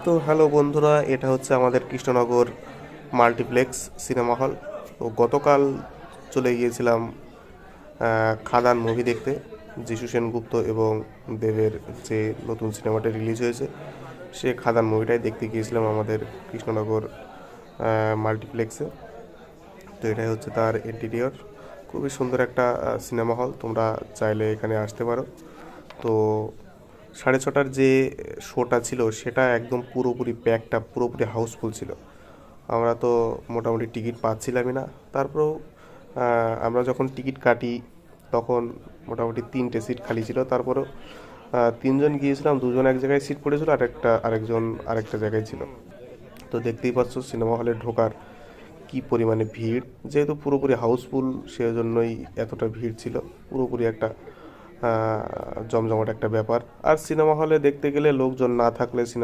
তো হ্যালো বন্ধুরা, এটা হচ্ছে আমাদের কৃষ্ণনগর মাল্টিপ্লেক্স সিনেমা হল। তো গতকাল চলে গিয়েছিলাম খাদান মুভি দেখতে। যিশু সেনগুপ্ত এবং দেবের যে নতুন সিনেমাটা রিলিজ হয়েছে, সে খাদান মুভিটাই দেখতে গিয়েছিলাম আমাদের কৃষ্ণনগর মাল্টিপ্লেক্সে। তো এটাই হচ্ছে তার ইন্টেরিয়র। খুবই সুন্দর একটা সিনেমা হল, তোমরা চাইলে এখানে আসতে পারো। তো 6:30টার যে শোটা ছিল সেটা একদম পুরোপুরি প্যাকটা, পুরোপুরি হাউসফুল ছিল। আমরা তো মোটামুটি টিকিট পাচ্ছিলামই না। তারপরেও আমরা যখন টিকিট কাটি তখন মোটামুটি 3টে সিট খালি ছিল। তারপরেও 3জন গিয়েছিলাম, 2জন এক জায়গায় সিট পড়েছিল, আরেকজন আরেকটা জায়গায় ছিল। তো দেখতেই পাচ্ছ সিনেমা হলে ঢোকার কি পরিমাণে ভিড়। যেহেতু পুরোপুরি হাউসফুল, সেজন্যই এতটা ভিড় ছিল। পুরোপুরি একটা জমজমাট একটা ব্যাপার। আর সিনেমা হলে দেখতে গেলে লোকজন না থাকলে সিনেমা